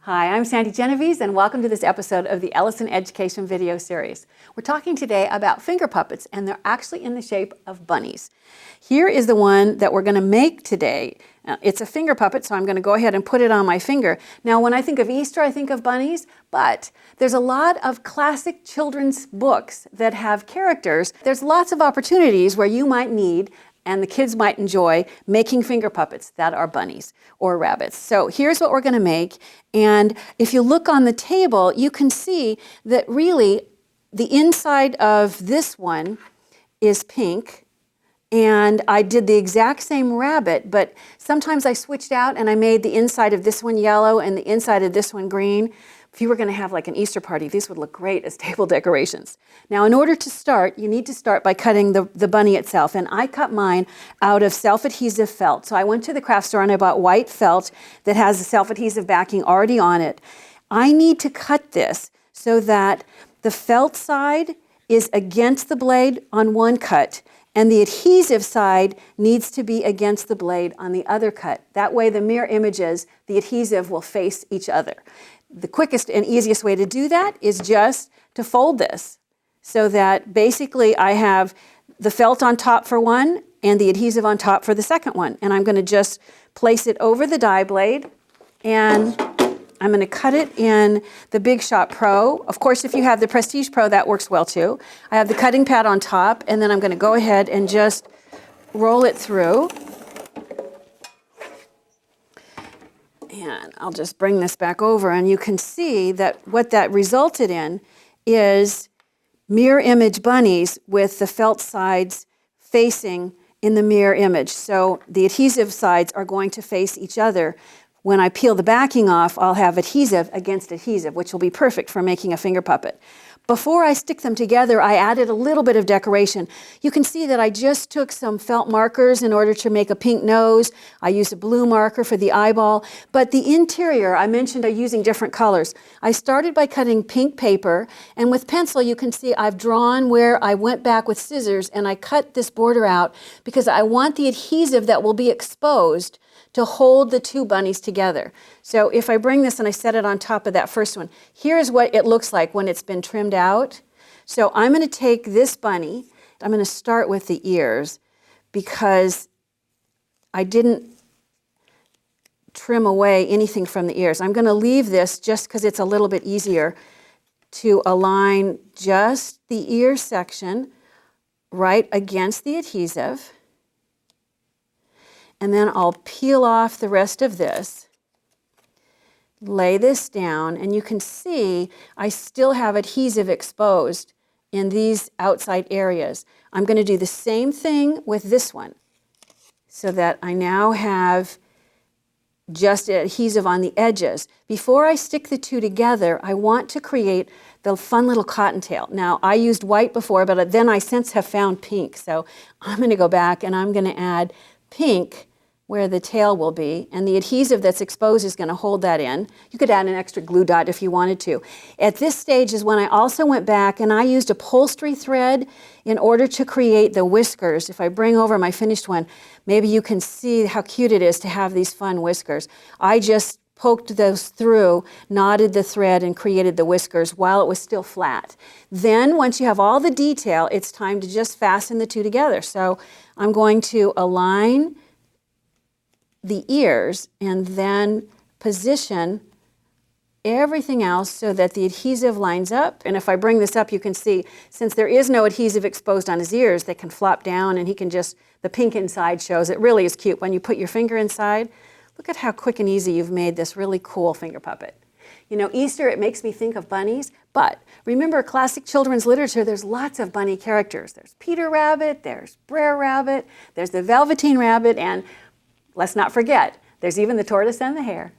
Hi, I'm Sandy Genovese, and welcome to this episode of the Ellison Education video series. We're talking today about finger puppets, and they're actually in the shape of bunnies. Here is the one that we're going to make today. It's a finger puppet, so I'm going to go ahead and put it on my finger. Now, when I think of Easter, I think of bunnies, but there's a lot of classic children's books that have characters. There's lots of opportunities where you might need and the kids might enjoy making finger puppets that are bunnies or rabbits. So here's what we're going to make. And if you look on the table, you can see that really the inside of this one is pink. And I did the exact same rabbit, but sometimes I switched out and I made the inside of this one yellow and the inside of this one green. If you were going to have like an Easter party, these would look great as table decorations. Now, in order to start, you need to start by cutting the bunny itself. And I cut mine out of self-adhesive felt. So I went to the craft store and I bought white felt that has the self-adhesive backing already on it. I need to cut this so that the felt side is against the blade on one cut, and the adhesive side needs to be against the blade on the other cut. That way the mirror images, the adhesive will face each other. The quickest and easiest way to do that is just to fold this so that basically I have the felt on top for one and the adhesive on top for the second one. And I'm going to just place it over the die blade, and I'm going to cut it in the Big Shot Pro. Of course, if you have the Prestige Pro, that works well too. I have the cutting pad on top, and then I'm going to go ahead and just roll it through. And I'll just bring this back over, and you can see that what that resulted in is mirror image bunnies with the felt sides facing in the mirror image. So the adhesive sides are going to face each other. When I peel the backing off, I'll have adhesive against adhesive, which will be perfect for making a finger puppet. Before I stick them together, I added a little bit of decoration. You can see that I just took some felt markers in order to make a pink nose. I used a blue marker for the eyeball. But the interior, I mentioned using different colors. I started by cutting pink paper, and with pencil you can see I've drawn where I went back with scissors and I cut this border out because I want the adhesive that will be exposed to hold the two bunnies together. So if I bring this and I set it on top of that first one, here's what it looks like when it's been trimmed out. So I'm going to take this bunny, I'm going to start with the ears because I didn't trim away anything from the ears. I'm going to leave this just because it's a little bit easier to align just the ear section right against the adhesive. And then I'll peel off the rest of this, lay this down, and you can see I still have adhesive exposed in these outside areas. I'm going to do the same thing with this one so that I now have just adhesive on the edges. Before I stick the two together, I want to create the fun little cottontail. Now, I used white before, but then I since have found pink. So I'm going to go back and I'm going to add pink where the tail will be, and the adhesive that's exposed is going to hold that in. You could add an extra glue dot if you wanted to. At this stage is when I also went back and I used upholstery thread in order to create the whiskers. If I bring over my finished one, maybe you can see how cute it is to have these fun whiskers. I just poked those through, knotted the thread, and created the whiskers while it was still flat. Then, once you have all the detail, it's time to just fasten the two together. So I'm going to align the ears and then position everything else so that the adhesive lines up. And if I bring this up, you can see, since there is no adhesive exposed on his ears, they can flop down and he can just, the pink inside shows. It really is cute. When you put your finger inside, look at how quick and easy you've made this really cool finger puppet. You know, Easter, it makes me think of bunnies, but remember classic children's literature, there's lots of bunny characters. There's Peter Rabbit, there's Brer Rabbit, there's the Velveteen Rabbit, and let's not forget, there's even the tortoise and the hare.